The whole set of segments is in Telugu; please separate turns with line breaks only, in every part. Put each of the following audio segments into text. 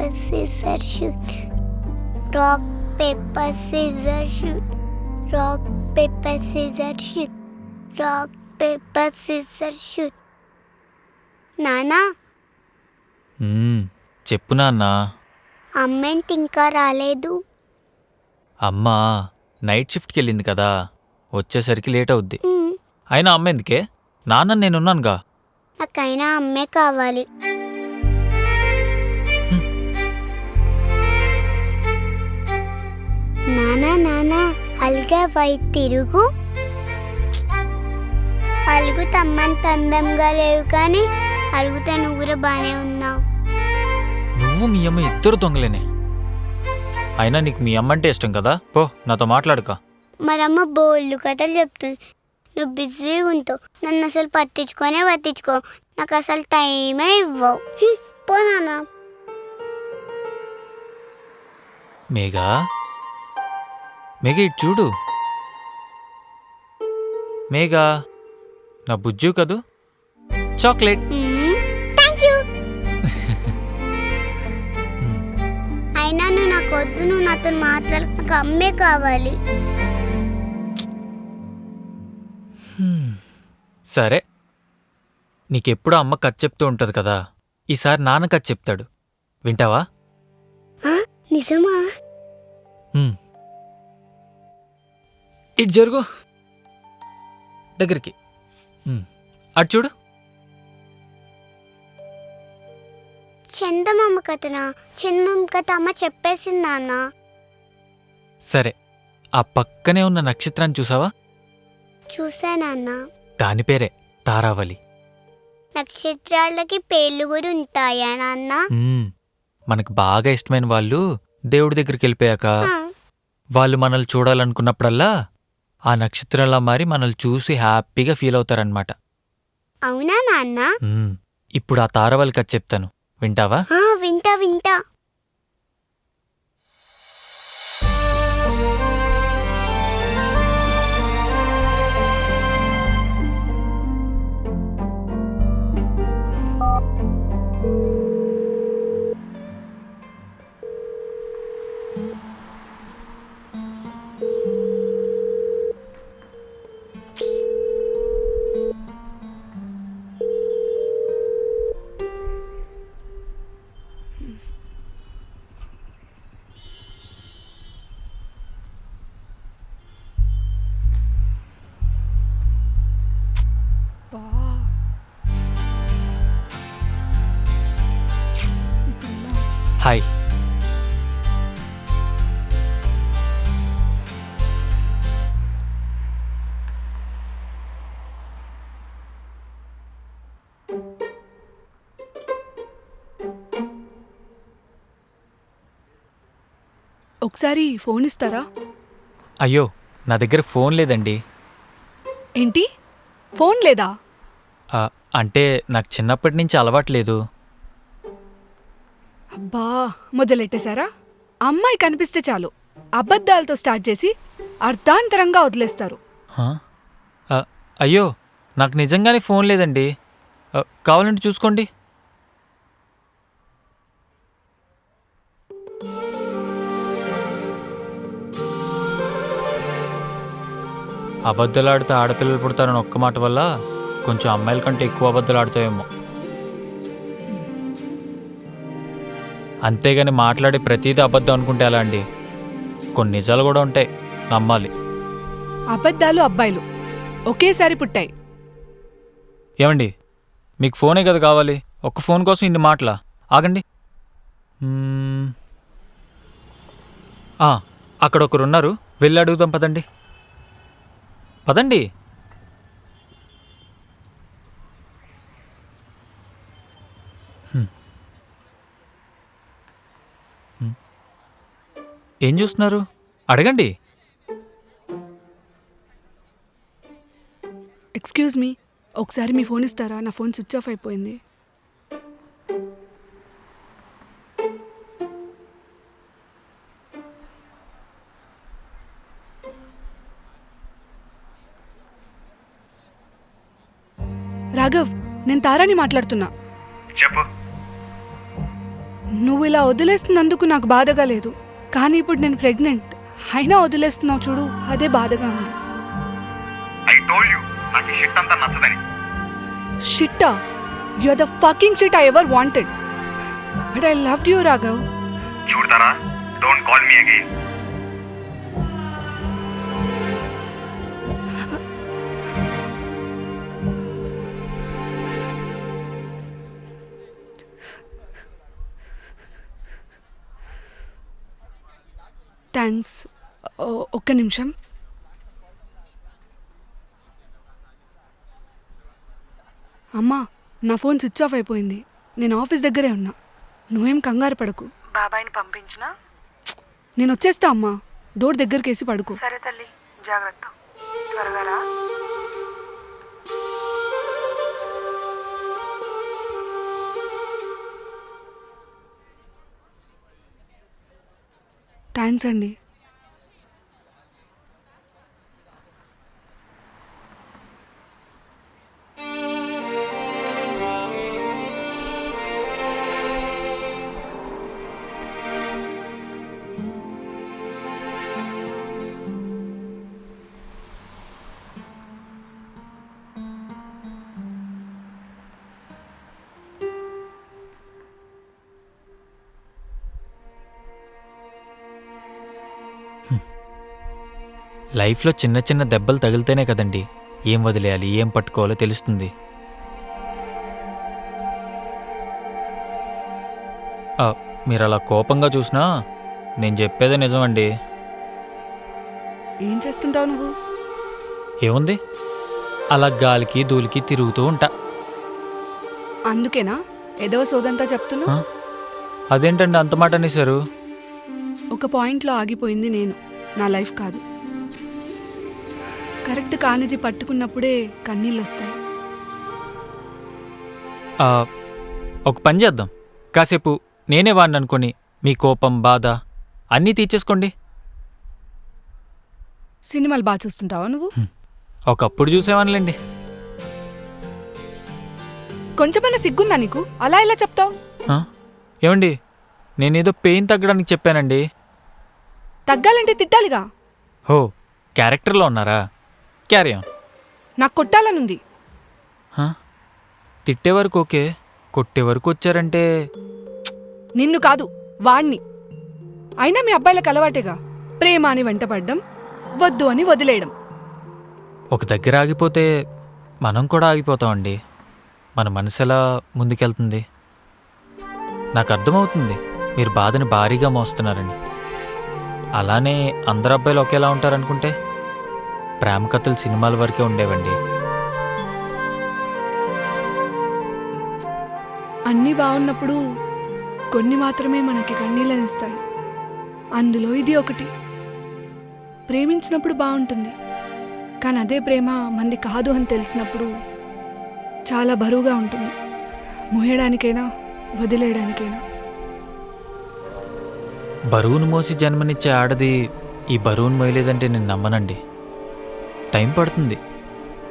paper, scissors, shoot. Rock, paper, scissors, shoot. Rock, paper, scissors, shoot. Rock, paper, scissors, shoot. నానా
చెప్పు నాన్న.
అమ్మేంటి ఇంకా రాలేదు?
అమ్మా నైట్ షిఫ్ట్కి వెళ్ళింది కదా, వచ్చేసరికి లేట్ అవుద్ది. అయినా అమ్మ ఎందుకే, నాన్న నేనున్నానుగా.
నాకైనా అమ్మే కావాలి. నానా నానా అలిగా వై తిరుగు. అలుగు తమ్మంత అందంగా లేవు కానీ అలుగుతా నువ్వు కూడా బానే ఉన్నావు.
నువ్వు మీ అమ్మ ఇద్దరు దొంగలేనే. అయినా నీకు మీ అమ్మ అంటే ఇష్టం కదా, పో నాతో మాట్లాడుక.
మరమ్మ బోళ్ళు కథలు చెప్తుంది. నువ్వు బిజీగా ఉంటావు, నన్ను అసలు పట్టించుకో. నాకు అసలు టైమే ఇవ్వవు. పో నానా.
మేఘా మేఘ ఇటు చూడు. మేఘా నా బుజ్జు కదూ, చాక్లెట్.
Thank you. అయినా నువ్వు నాకు వద్దు, నువ్వు నాతో మాట్లాడు. నాకు అమ్మే కావాలి.
సరే, నీకెప్పుడు అమ్మ కథ చెప్తూ ఉంటుంది కదా, ఈసారి నాన్న కథ చెప్తాడు, వింటావా?
నిజమా?
ఇటు జరుగు, దగ్గరికి. అటు చూడు.
చందమామ కథనా? చందమామ కథ అమ్మ చెప్పేసింది నాన్న.
సరే, ఆ పక్కనే ఉన్న నక్షత్రాన్ని చూసావా?
చూసా నాన్న.
దాని పేరే తారావళి.
నక్షత్రాలకి పేర్లు కూడా ఉంటాయా నాన్న?
మనకు బాగా ఇష్టమైన వాళ్ళు దేవుడి దగ్గరికి వెళ్ళిపోయాక వాళ్ళు మనల్ని చూడాలనుకున్నప్పుడల్లా ఆ నక్షత్రంలా మారి మనల్ని చూసి హ్యాపీగా ఫీల్ అవుతారనమాట.
అవునా నాన్న?
ఇప్పుడు ఆ తారావళి కథ చెప్తాను, వింటావా?
వింటా.
హాయ్.
ఒకసారి ఫోన్ ఇస్తారా?
అయ్యో, నా దగ్గర ఫోన్ లేదండి.
ఏంటి, ఫోన్ లేదా?
అంటే నాకు చిన్నప్పటి నుంచి అలవాట్లేదు.
అబ్బా, మొదలెట్టేశారా? అమ్మాయి కనిపిస్తే చాలు అబద్ధాలతో స్టార్ట్ చేసి అర్ధాంతరంగా వదిలేస్తారు.
అయ్యో, నాకు నిజంగానే ఫోన్ లేదండి, కావాలంటే చూసుకోండి. అబద్ధాలాడితే ఆడపిల్లలు పుడతారని ఒక్క మాట వల్ల కొంచెం అమ్మాయిల కంటే ఎక్కువ అబద్ధాలు ఆడుతాయేమో. అంతేగాని మాట్లాడే ప్రతీది అబద్ధం అనుకుంటే ఎలా అండి? కొన్ని నిజాలు కూడా ఉంటాయి, నమ్మాలి.
అబద్ధాలు అబ్బాయిలు ఒకేసారి పుట్టాయి.
ఏమండి, మీకు ఫోనే కదా కావాలి, ఒక్క ఫోన్ కోసం ఇన్ని మాటలా? ఆగండి. అక్కడ ఒకరున్నారు, వెళ్ళి అడుగుదాం, పదండి. ఏం చూస్తున్నారు, అడగండి.
ఎక్స్క్యూజ్ మీ, ఒకసారి మీ ఫోన్ ఇస్తారా? నా ఫోన్ స్విచ్ ఆఫ్ అయిపోయింది. రాఘవ్, నేను తారాని మాట్లాడుతున్నా.
చెప్పు.
నువ్వు ఇలా వదిలేస్తున్నందుకు నాకు బాధగా లేదు, కానీ ఇప్పుడు నేను ప్రెగ్నెంట్ అయినా వదిలేస్తున్నావు చూడు, అదే బాధగా ఉంది.
ఐ టోల్డ్ యు నాకు ఈ షిట్ అంతా నచ్చదని.
షిట్టా? You are the fucking shit I ever wanted. But I loved you Raghav.
చూడతారా, don't call me again.
Thanks. ఒక్క నిమిషం. అమ్మా, నా ఫోన్ స్విచ్ ఆఫ్ అయిపోయింది. నేను ఆఫీస్ దగ్గరే ఉన్నా. నువ్వేం కంగారు పడకు.
బాబాయ్ని పంపించినా?
నేను వచ్చేస్తా అమ్మా. డోర్ దగ్గరికేసి పడుకో.
సరే తల్లి, జాగ్రత్త, త్వరగా రా.
థ్యాంక్స్ అండి.
లైఫ్లో చిన్న చిన్న దెబ్బలు తగిలితేనే కదండి ఏం వదిలేయాలి, ఏం పట్టుకోవాలో తెలుస్తుంది. మీరు అలా కోపంగా చూసినా నేను చెప్పేదే నిజమండి.
ఏం చేస్తుంటావు నువ్వు?
ఏముంది, అలా గాలికి ధూళికి తిరుగుతూ ఉంటా.
అందుకేనా ఏదో సోదంతా చెప్తున్నా?
ఆ? అదేంటండి అంత మాట అనేశారు?
ఒక పాయింట్లో ఆగిపోయింది నేను, నా లైఫ్ కాదు. కరెక్ట్ కానిది పట్టుకున్నప్పుడే కన్నీళ్ళు వస్తాయి.
ఒక పని చేద్దాం, కాసేపు నేనే వాడిని అనుకొని మీ కోపం బాధ అన్నీ తీర్చేసుకోండి.
సినిమాలు బాగా చూస్తుంటావా నువ్వు?
ఒకప్పుడు చూసేవానులేండి.
కొంచెమైనా సిగ్గుందా నీకు? అలా ఎలా చెప్తావు?
ఏమండి, నేనేదో పెయిన్ తగ్గడానికి చెప్పానండి.
తగ్గాలంటే తిట్టాలిగా.
హో, క్యారెక్టర్లో ఉన్నారా? Carry on.
నాకు కొట్టాలనుంది.
తిట్టే వరకు ఓకే, కొట్టే వరకు వచ్చారంటే
నిన్ను కాదు, వాణ్ణి. అయినా మీ అబ్బాయిలకు అలవాటేగా, ప్రేమ అని వెంటపడ్డం, వద్దు అని వదిలేయడం.
ఒక దగ్గర ఆగిపోతే మనం కూడా ఆగిపోతామండి. మన మనసు ఎలా ముందుకెళ్తుంది? నాకు అర్థమవుతుంది మీరు బాధని భారీగా మోస్తున్నారని. అలానే అందరు అబ్బాయిలు ఒకేలా ఉంటారనుకుంటే ప్రేమ కథలు సినిమాల వరకే ఉండేవండి.
అన్నీ బాగున్నప్పుడు కొన్ని మాత్రమే మనకి కన్నీళ్ళనిస్తాయి. అందులో ఇది ఒకటి. ప్రేమించినప్పుడు బాగుంటుంది, కానీ అదే ప్రేమ మంది కాదు అని తెలిసినప్పుడు చాలా బరువుగా ఉంటుంది. మోయడానికైనా వదిలేయడానికైనా.
బరువును మోసి జన్మనిచ్చే ఆడది ఈ బరువును మోయలేదంటే నేను నమ్మనండి. టైం పడుతుంది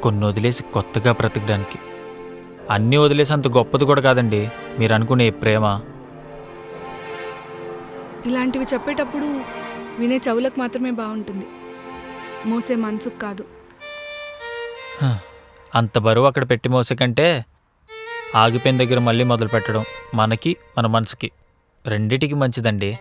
కొన్ని వదిలేసి కొత్తగా బ్రతకడానికి. అన్నీ వదిలేసి అంత గొప్పది కూడా కాదండి మీరు అనుకునే ప్రేమ.
ఇలాంటివి చెప్పేటప్పుడు వినే చెవులకు మాత్రమే బాగుంటుంది, మోసే మనసుకు కాదు.
అంత బరువు అక్కడ పెట్టి మోసే కంటే ఆగిపోయిన దగ్గర మళ్ళీ మొదలు పెట్టడం మనకి మన మనసుకి రెండిటికి మంచిదండి.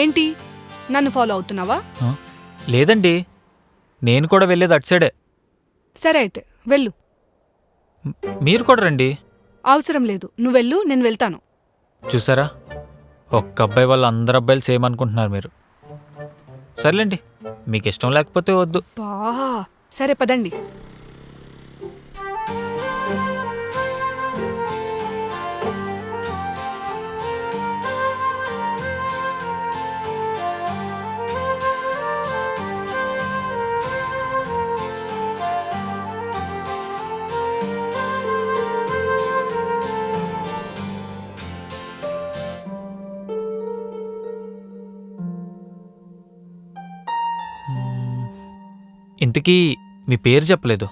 ఏంటి, నన్ను ఫాలో అవుతున్నావా?
లేదండి, నేను కూడా వెళ్ళేది అటు సైడే.
సరే అయితే వెళ్ళు.
మీరు కూడా రండి.
అవసరం లేదు, నువ్వు వెళ్ళు, నేను వెళ్తాను.
చూసారా, ఒక్క అబ్బాయి వాళ్ళు అందరు అబ్బాయిలు సేమ్ అనుకుంటున్నారు మీరు. సర్లేండి, మీకు ఇష్టం లేకపోతే వద్దు.
బా, సరే పదండి.
ఇంతకీ మీ పేరు చెప్పలేదు.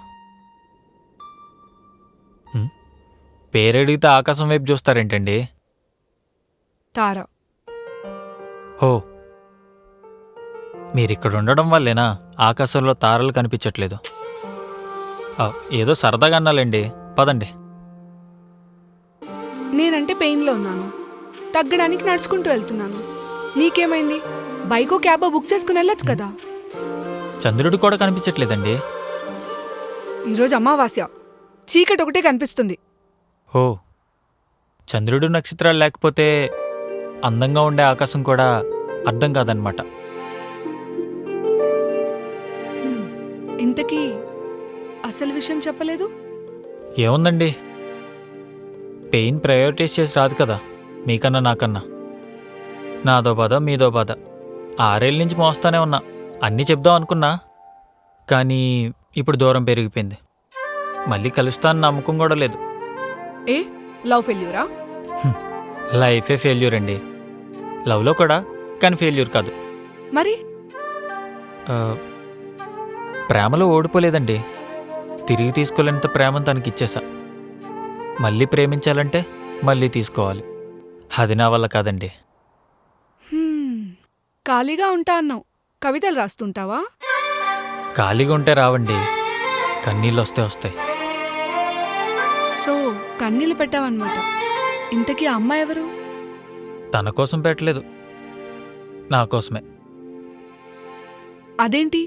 పేరు అడిగితే ఆకాశం వైపు చూస్తారేంటండి?
తారా.
హో, మీరిక్కడ ఉండడం వల్లేనా ఆకాశంలో తారలు కనిపించట్లేదు? ఏదో సరదాగా అన్నాలండి, పదండి.
నేనంటే పెయిన్లో ఉన్నాను, తగ్గడానికి నడుచుకుంటూ వెళ్తున్నాను. నీకేమైంది? బైకో క్యాబో బుక్ చేసుకుని వెళ్ళొచ్చు కదా.
చంద్రుడు కూడా కనిపించట్లేదండి.
ఈరోజు అమావాస్య, చీకటి ఒకటే కనిపిస్తుంది.
ఓ, చంద్రుడు నక్షత్రాలు లేకపోతే అందంగా ఉండే ఆకాశం కూడా అర్థం కాదనమాట.
ఇంతకీ అసలు విషయం చెప్పలేదు?
ఏముందండి, పెయిన్ ప్రయారిటైజ్ చేసి రాదు కదా, మీకన్నా నాకన్నా. నాదో బాధ మీదో బాధ, 6 ఏళ్ళ నుంచి మోస్తానే ఉన్నా. అన్నీ చెప్దాం అనుకున్నా, కానీ ఇప్పుడు దూరం పెరిగిపోయింది. మళ్ళీ కలుస్తాను నమ్మకం కూడా లేదు.
ఏ లవ్ ఫెయిల్యూరా?
లైఫే ఫెయిల్యూర్ అండి. లవ్లో కూడా, కానీ ఫెయిల్యూర్ కాదు.
మరి
ప్రేమలో ఓడిపోలేదండి. తిరిగి తీసుకోలేనంత ప్రేమను తనకిచ్చేసా. మళ్ళీ ప్రేమించాలంటే మళ్ళీ తీసుకోవాలి. అది నా వల్ల కాదండి.
ఖాళీగా ఉంటా అన్నావు, కవితలు రాస్తుంటావా?
ఖాళీగా ఉంటే రావండి, కన్నీళ్ళు వస్తాయి.
సో కన్నీళ్ళు పెట్టావన్నమాట. ఇంతకీ ఆ అమ్మాయి ఎవరు?
తన కోసం పెట్టలేదు, నా కోసమే.
అదేంటి?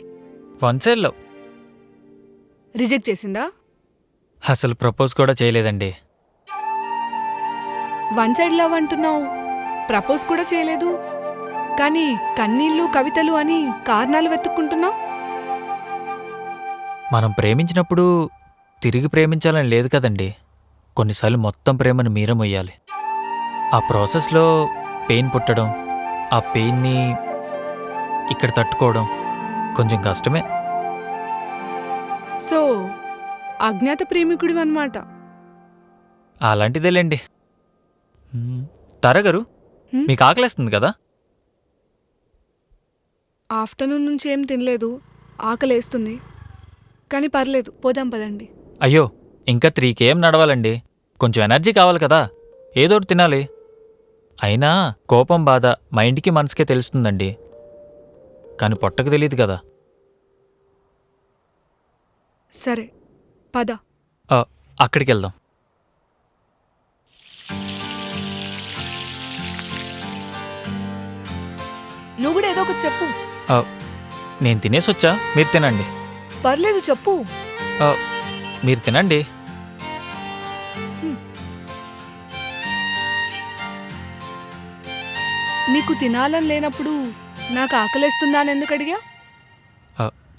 One side love.
రిజెక్ట్ చేసిందా?
అసలు ప్రపోజ్ కూడా చేయలేదండి.
వన్ సైడ్ లవ్ అంటున్నావు, ప్రపోజ్ కూడా చేయలేదు, కానీ కన్నీళ్ళు కవితలు అని కారణాలు వెతుక్కుంటున్నావు.
మనం ప్రేమించినప్పుడు తిరిగి ప్రేమించాలని లేదు కదండి. కొన్నిసార్లు మొత్తం ప్రేమను మీరే మొయ్యాలి. ఆ ప్రాసెస్లో పెయిన్ పుట్టడం, ఆ పెయిన్ని ఇక్కడ తట్టుకోవడం కొంచెం కష్టమే.
సో అజ్ఞాత ప్రేమికుడివి అన్నమాట.
అలాంటిదేలేండి. తారా గారు, మీకు ఆకలేస్తుంది కదా?
ఆఫ్టర్నూన్ నుంచి ఏం తినలేదు, ఆకలేస్తుంది. కానీ పర్లేదు, పోదాం పదండి.
అయ్యో, ఇంకా 3 km నడవాలండి. కొంచెం ఎనర్జీ కావాలి కదా, ఏదోటి తినాలి. అయినా కోపం బాధ మైండ్కి మనసుకే తెలుస్తుందండి, కానీ పొట్టకు తెలియదు కదా.
సరే పద.
అక్కడికి వెళ్దాం.
నువ్వు కూడా ఏదో ఒకటి చెప్పు.
నేను తినేసొచ్చా, మీరు తినండి.
పర్లేదు చెప్పు.
మీరు తినండి.
నీకు తినాలని లేనప్పుడు నాకు ఆకలేస్తుందా అని ఎందుకు అడిగా?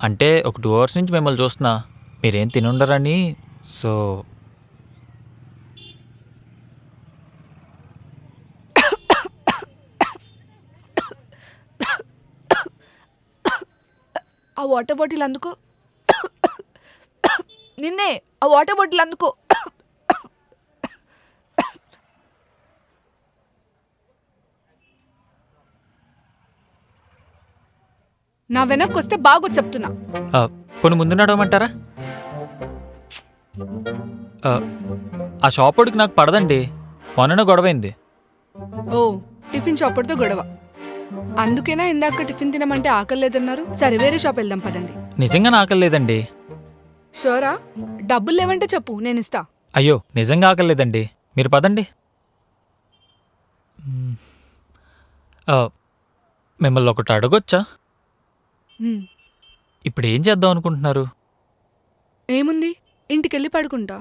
అంటే ఒక 2 hours నుంచి మిమ్మల్ని చూస్తున్నా, మీరేం తినుండరని. సో
ఆ వాటర్ బాటిల్ అందుకో. నిన్నే, ఆ వాటర్ బాటిల్ అందుకో. నా వెనక్కి వస్తే బాగో చెప్తున్నా.
పోనీ ముందు నడవమంటారా? ఆ షాప్ వాడికి నాకు పడదండి, మొన్ననే గొడవైంది.
ఓ, టిఫిన్ షాప్ వాడితో గొడవ. అందుకేనా ఇందాక టిఫిన్ తినమంటే ఆకలి లేదన్నారు? సరే వేరే షాప్ వెళ్దాం పదండి.
నిజంగా ఆకలేదండి.
షోరా? డబ్బులు లేవంటే చెప్పు, నేను ఇస్తా.
అయ్యో, నిజంగా ఆకలేదండి, మీరు పదండి. మిమ్మల్ని ఒకటి అడగొచ్చా? ఇప్పుడు ఏం చేద్దాం అనుకుంటున్నారు?
ఏముంది, ఇంటికెళ్ళి పడుకుంటా.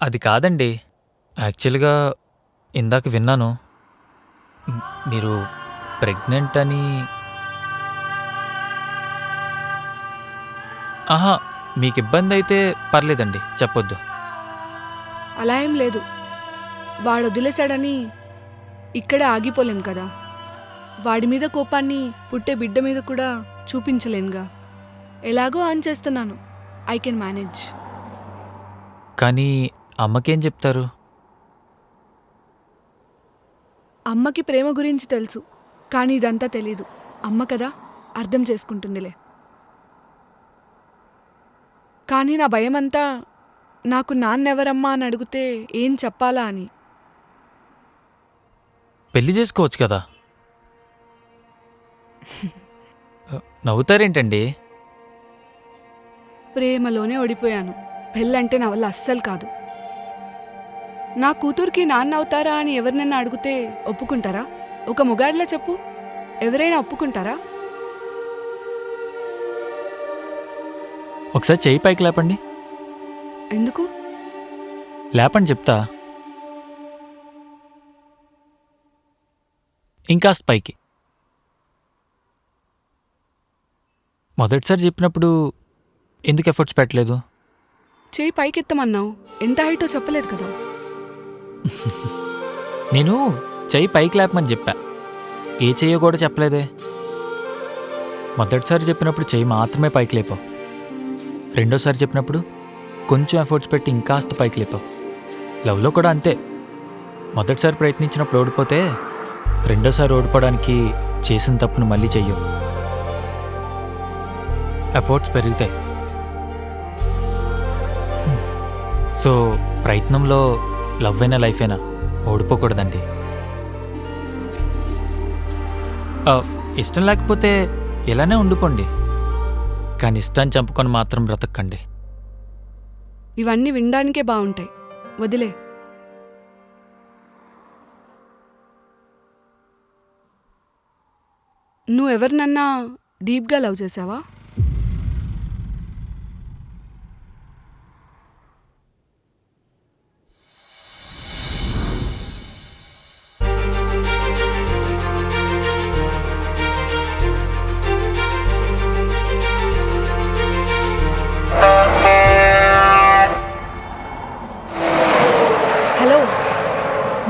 అది కాదండి, యాక్చువల్గా ఇందాక విన్నాను మీరు ప్రెగ్నెంట్ అని. ఆహా, మీకు ఇబ్బంది అయితే పర్లేదండి, చెప్పొద్దు.
అలా ఏం లేదు, వాడు వదిలేశాడని ఇక్కడే ఆగిపోలేం కదా. వాడి మీద కోపాన్ని పుట్టే బిడ్డ మీద కూడా చూపించలేనుగా. ఎలాగో ఆన్ చేస్తున్నాను, ఐ కెన్ మేనేజ్.
కానీ అమ్మకేం చెప్తారు?
అమ్మకి ప్రేమ గురించి తెలుసు, కానీ ఇదంతా తెలీదు. అమ్మ కదా, అర్థం చేసుకుంటుందిలే. కానీ నా భయమంతా నాకు నాన్నెవరమ్మా అని అడిగితే ఏం చెప్పాలా అని.
పెళ్లి చేసుకోవచ్చు కదా. నవ్వుతారేంటండి?
ప్రేమలోనే ఓడిపోయాను. పెళ్ళంటే నా వల్ల అస్సలు కాదు. నా కూతురికి నాన్న అవుతారా అని ఎవరినైనా అడిగితే ఒప్పుకుంటారా? ఒక మొగాడిలా చెప్పు, ఎవరైనా ఒప్పుకుంటారా?
ఒకసారి చెయ్యి పైకి లేపండి.
ఎందుకు?
లేపండి చెప్తా. ఇంకాస్త పైకి. మొదటిసారి చెప్పినప్పుడు ఎందుకు ఎఫర్ట్స్ పెట్టలేదు?
చేయి పైకెత్తమన్నావు, ఎంత హైటో చెప్పలేదు కదా.
నేను చెయ్యి పైకి లేపమని చెప్పా, ఏ చెయ్యో కూడా చెప్పలేదే. మొదటిసారి చెప్పినప్పుడు చెయ్యి మాత్రమే పైకి లేపావు. రెండోసారి చెప్పినప్పుడు కొంచెం ఎఫర్ట్స్ పెట్టి ఇంకాస్త పైకి లేపావు. లవ్లో కూడా అంతే. మొదటిసారి ప్రయత్నించినప్పుడు ఓడిపోతే రెండోసారి ఓడిపోవడానికి చేసిన తప్పును మళ్ళీ చెయ్యవు. ఎఫర్ట్స్ పెరుగుతాయి. సో ప్రయత్నంలో లవ్ అయినా లైఫ్ అయినా ఓడిపోకూడదండి. ఇష్టం లేకపోతే ఇలానే ఉండిపోండి, కానీ ఇష్టాన్ని చంపుకొని మాత్రం బ్రతకండి.
ఇవన్నీ వినడానికే బాగుంటాయి, వదిలే. నువ్వెవరినన్నా డీప్గా లవ్ చేసావా? హలో,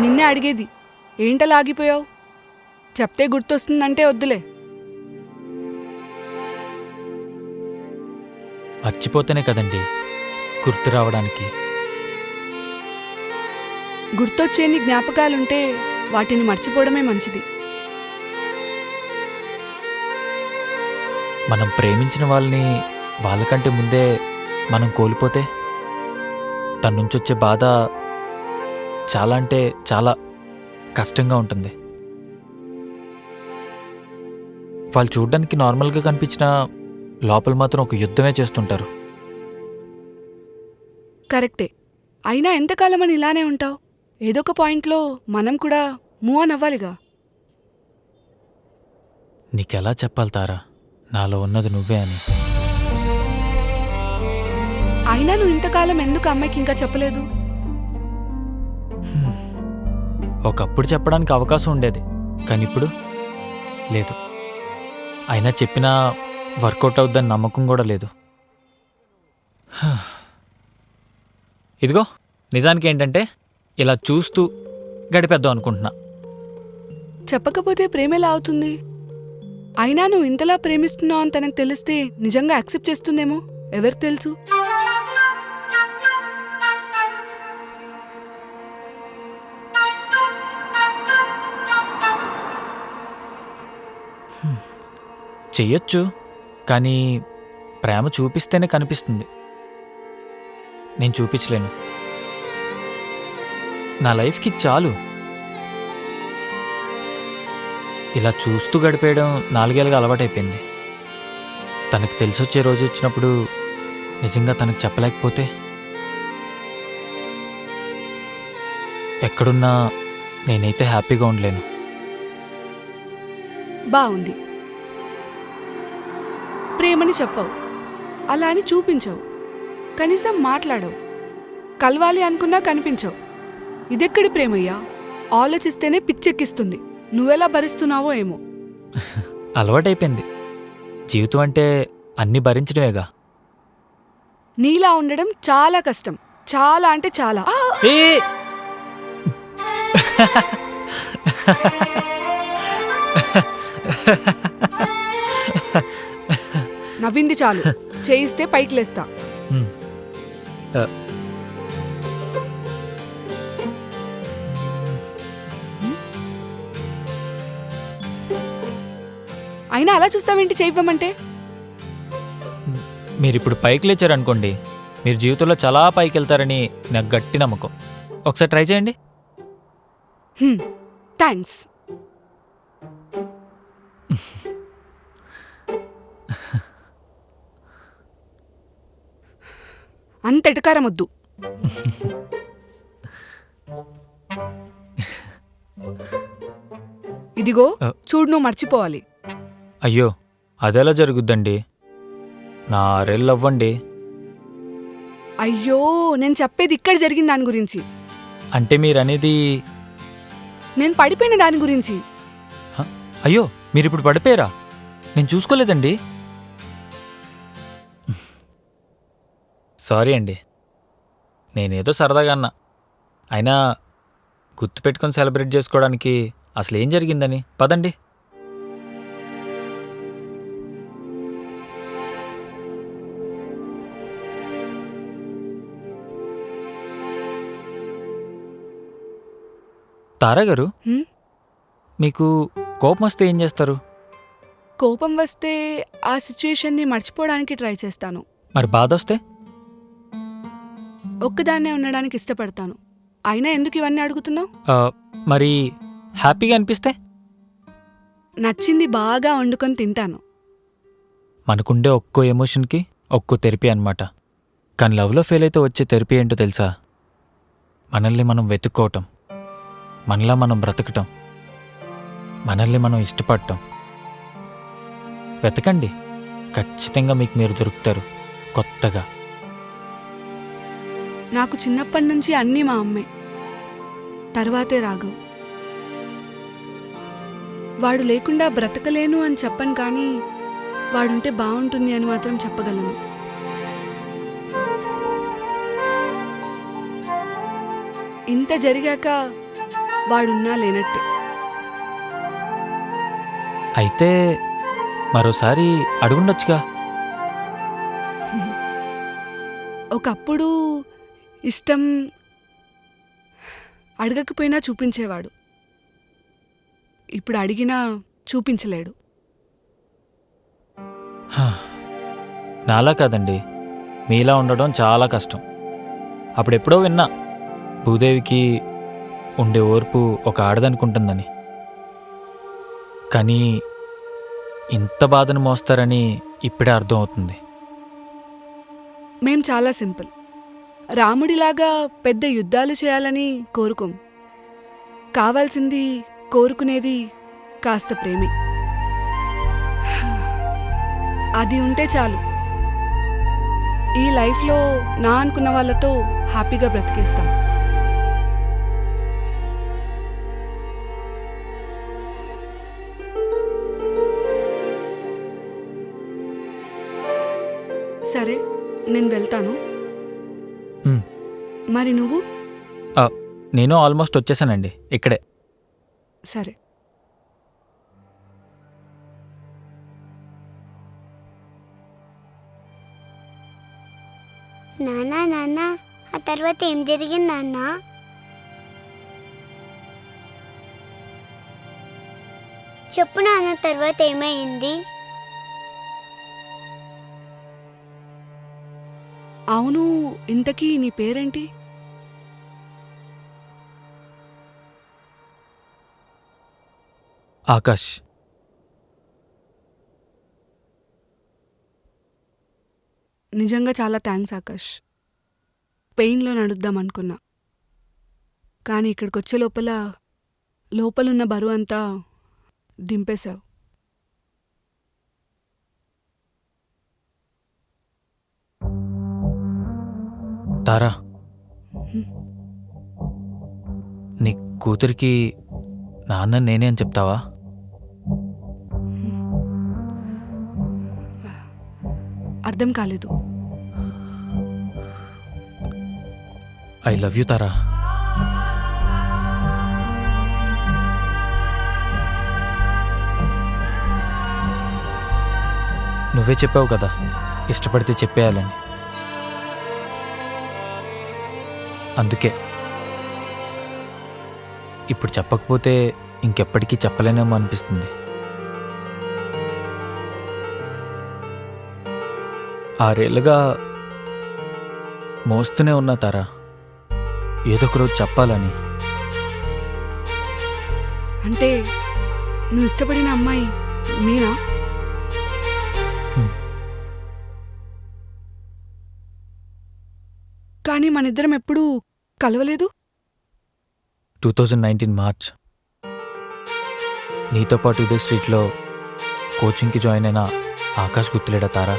నిన్నే అడిగేది. ఏంటలా ఆగిపోయావు? చెప్తే గుర్తొస్తుందంటే వద్దులే.
మర్చిపోతేనే కదండి గుర్తు రావడానికి.
గుర్తొచ్చేని జ్ఞాపకాలుంటే వాటిని మర్చిపోవడమే మంచిది.
మనం ప్రేమించిన వాళ్ళని వాళ్ళకంటే ముందే మనం కోల్పోతే తన నుంచి వచ్చే బాధ చాలా అంటే చాలా కష్టంగా ఉంటుంది. వాళ్ళు చూడడానికి నార్మల్గా కనిపించిన లోపల మాత్రం ఒక యుద్ధమే చేస్తుంటారు.
కరెక్టే. అయినా ఎంతకాలమని ఇలానే ఉంటావు? ఏదో ఒక పాయింట్లో మనం కూడా మూవ్ ఆన్ అవ్వాలిగా.
నీకెలా చెప్పాలి తారా, నాలో ఉన్నది నువ్వే అని.
అయినా నువ్వు ఇంతకాలం ఎందుకు అమ్మాయికి ఇంకా చెప్పలేదు?
ఒకప్పుడు చెప్పడానికి అవకాశం ఉండేది, కానీ ఇప్పుడు లేదు. అయినా చెప్పినా వర్కౌట్ అవుద్దని నమ్మకం కూడా లేదు. ఇదిగో నిజానికి ఏంటంటే ఇలా చూస్తూ గడిపేద్దాం అనుకుంటున్నా.
చెప్పకపోతే ప్రేమ ఎలా అవుతుంది? అయినా నువ్వు ఇంతలా ప్రేమిస్తున్నావు అని తనకు తెలిస్తే నిజంగా యాక్సెప్ట్ చేస్తుందేమో, ఎవరికి తెలుసు?
చెయ్యొచ్చు, కానీ ప్రేమ చూపిస్తేనే కనిపిస్తుంది. నేను చూపించలేను. నా లైఫ్కి చాలు. ఇలా చూస్తూ గడిపేయడం 4 ఏళ్ళుగా అలవాటైపోయింది. తనకు తెలిసొచ్చే రోజు వచ్చినప్పుడు నిజంగా తనకు చెప్పలేకపోతే ఎక్కడున్నా నేనైతే హ్యాపీగా ఉండలేను.
బాగుంది. ప్రేమని చెప్పావు, అలా అని చూపించావు, కనీసం మాట్లాడవు. కలవాలి అనుకున్నా కనిపించవు. ఇదెక్కడి ప్రేమయ్యా? ఆలోచిస్తేనే పిచ్చెక్కిస్తుంది. నువ్వెలా భరిస్తున్నావో ఏమో.
అలవాటైపోయింది. జీవితం అంటే అన్నీ భరించడమేగా.
నీలా ఉండడం చాలా కష్టం, చాలా అంటే చాలా.
ఏ
నవ్వింది చాలు, చేయిస్తే పైకి లేస్తా. అయినా అలా చూస్తావేంటి? చేయివ్వమంటే
మీరు ఇప్పుడు పైకి లేచారనుకోండి, మీరు జీవితంలో చాలా పైకి వెళ్తారని నాకు గట్టి నమ్మకం. ఒకసారి ట్రై చేయండి.
థ్యాంక్స్. అంత ఎటకారం వద్దు. ఇదిగో చూడు, నువ్వు మర్చిపోవాలి.
అయ్యో, అదెలా జరుగుద్దండి? నా 6 ఏళ్ళు అవ్వండి.
అయ్యో, నేను చెప్పేది ఇక్కడ జరిగిన దాని గురించి.
అంటే మీరనేది?
నేను పడిపోయిన దాని గురించి.
అయ్యో, మీరు ఇప్పుడు పడిపోయారా? నేను చూసుకోలేదండి. సారీ అండి, నేనేదో సరదాగా అన్నా. అయినా గుర్తుపెట్టుకొని సెలబ్రేట్ చేసుకోవడానికి అసలు ఏం జరిగిందని పదండి. తారా గారు, మీకు కోపం వస్తే ఏం చేస్తారు?
కోపం వస్తే ఆ సిచ్యుయేషన్ని మర్చిపోవడానికి ట్రై చేస్తాను.
మరి బాధ వస్తే?
ఒక్కదాన్నే ఉండడానికి ఇష్టపడతాను. అయినా ఎందుకు ఇవన్నీ అడుగుతున్నావు?
మరి హ్యాపీగా అనిపిస్తే?
నచ్చింది బాగా వండుకొని తింటాను.
మనకుండే ఒక్కో ఎమోషన్కి ఒక్కో థెరపీ అనమాట. కానీ లవ్లో ఫెయిల్ అయితే వచ్చే థెరపీ ఏంటో తెలుసా? మనల్ని మనం వెతుక్కోవటం, మనలా మనం బ్రతకటం, మనల్ని మనం ఇష్టపడటం. వెతకండి, ఖచ్చితంగా మీకు మీరు దొరుకుతారు కొత్తగా.
నాకు చిన్నప్పటి నుంచి అన్నీ మా అమ్మే, తర్వాతే రాఘవ్. వాడు లేకుండా బ్రతకలేను అని చెప్పను, కానీ వాడుంటే బాగుంటుంది అని మాత్రం చెప్పగలను. ఇంత జరిగాక వాడున్నా లేనట్టే.
అయితే మరోసారి అడుగుండొచ్చుగా.
ఒకప్పుడు ఇష్టం అడగకపోయినా చూపించేవాడు. ఇప్పుడు అడిగినా చూపించలేడు.
నాలా కాదండి, మీలా ఉండడం చాలా కష్టం. అప్పుడెప్పుడో విన్నా, భూదేవికి ఉండే ఓర్పు ఒక ఆడదనుకుంటుందని. కానీ ఇంత బాధను మోస్తారని ఇప్పుడే అర్థం అవుతుంది.
మేం చాలా సింపుల్. రాముడిలాగా పెద్ద యుద్ధాలు చేయాలని కోరుకోం. కావాల్సింది, కోరుకునేది కాస్త ప్రేమే. అది ఉంటే చాలు. ఈ లైఫ్లో నా అనుకున్న వాళ్ళతో హ్యాపీగా బ్రతికేస్తాం. సరే, నేను వెళ్తాను. మరి నువ్వు?
నేను ఆల్మోస్ట్ వచ్చేసానండి, ఇక్కడే.
సరే.
నాన్న నాన్న, ఆ తర్వాత ఏం జరిగింది నాన్న? చెప్పు నాన్న, తర్వాత ఏమైంది?
అవును, ఇంతకీ నీ పేరేంటి?
ఆకాష్.
నిజంగా చాలా థ్యాంక్స్ ఆకాష్. పెయిన్లో నడుద్దాం అనుకున్నా, కానీ ఇక్కడికి వచ్చే లోపలున్న బరువు అంతా దింపేశావు.
తారా, నీ కూతురికి నాన్న నేనే అని చెప్తావా?
అర్థం కాలేదు.
ఐ లవ్ యూ తారా. నువ్వే చెప్పావు కదా, ఇష్టపడితే చెప్పేయాలని. అందుకే ఇప్పుడు చెప్పకపోతే ఇంకెప్పటికీ చెప్పలేనేమో అనిపిస్తుంది. 6 ఏళ్ళుగా మోస్తూనే ఉన్నా తారా, ఏదో ఒక రోజు చెప్పాలని.
అంటే నువ్వు ఇష్టపడిన అమ్మాయి నేనా? కానీ మనిద్దరం ఎప్పుడూ కలవలేదు.
2019 మార్చ్ నీతో పాటు ఇదే స్ట్రీట్లో కోచింగ్కి జాయిన్ అయిన ఆకాష్ గుర్తులేడా తారా?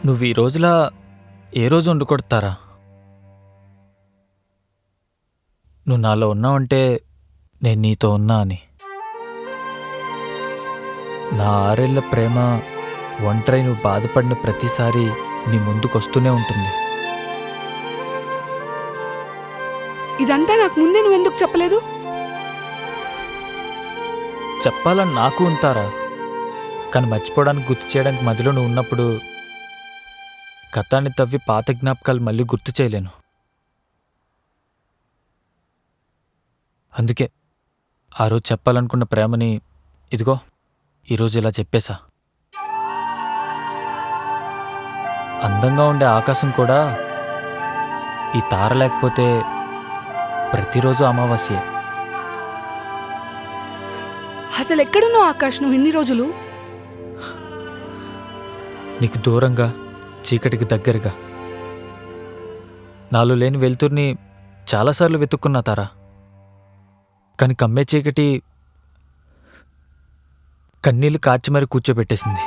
నువ్వు ఈ రోజులా ఏ రోజు వండుకొడతారా? నువ్వు నాలో ఉన్నావంటే నేను నీతో ఉన్నా అని. నా 6 ఏళ్ల ప్రేమ ఒంటరై నువ్వు బాధపడిన ప్రతిసారి నీ ముందుకొస్తూనే ఉంటుంది.
ఇదంతా నాకు ముందే నువ్వెందుకు చెప్పలేదు?
చెప్పాలని నాకు ఉంటారా, కానీ మర్చిపోవడానికి గుర్తు చేయడానికి మధ్యలో నువ్వు ఉన్నప్పుడు గతాన్ని తవ్వి పాత జ్ఞాపకాలు మళ్ళీ గుర్తు చేయలేను. అందుకే ఆ రోజు చెప్పాలనుకున్న ప్రేమని ఇదిగో ఈరోజు ఇలా చెప్పేశా. అందంగా ఉండే ఆకాశం కూడా ఈ తార లేకపోతే ప్రతిరోజు అమావాస్యే.
అసలు ఎక్కడున్నావు ఆకాష్ నువ్వు ఇన్ని రోజులు?
నీకు దూరంగా, చీకటికి దగ్గరగా. నాలో లేని వెలుతుర్ని చాలాసార్లు వెతుక్కున్నా తారా, కానీ కమ్మే చీకటి కన్నీళ్లు కార్చి మరి కూర్చోబెట్టేసింది.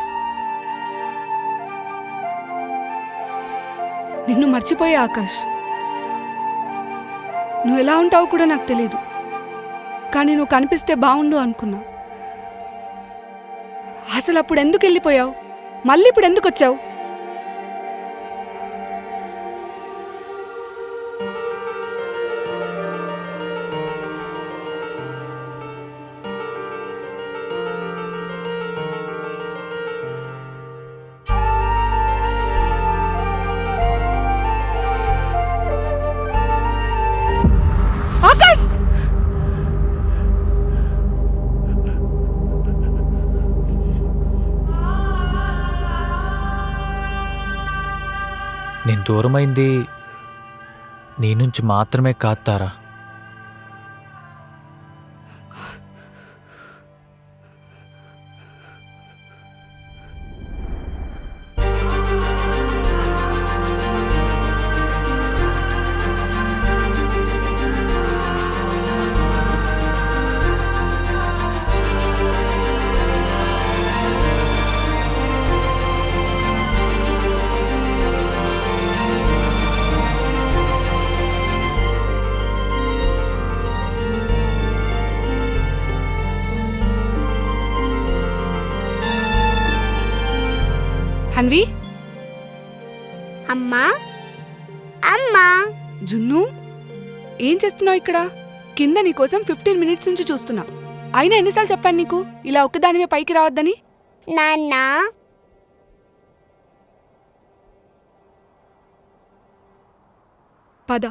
నిన్ను మర్చిపోయా ఆకాష్. నువ్వు ఎలా ఉంటావో కూడా నాకు తెలీదు, కానీ నువ్వు కనిపిస్తే బాగుండు అనుకున్నా. అసలు అప్పుడు ఎందుకు వెళ్ళిపోయావు? మళ్ళీ ఇప్పుడు ఎందుకు వచ్చావు? ఆకాష్!
నేను దూరమైంది నీ నుంచి మాత్రమే కాదు తారా,
హన్వి,
అమ్మా అమ్మా
జున్ను ఏం చేస్తున్నావు ఇక్కడ? కింద నీకోసం 15 మినిట్స్ నుంచి చూస్తున్నా. అయినా ఎన్నిసార్లు చెప్పాను నీకు ఇలా ఒక్కదానివే పైకి రావద్దని?
నాన్న
పద.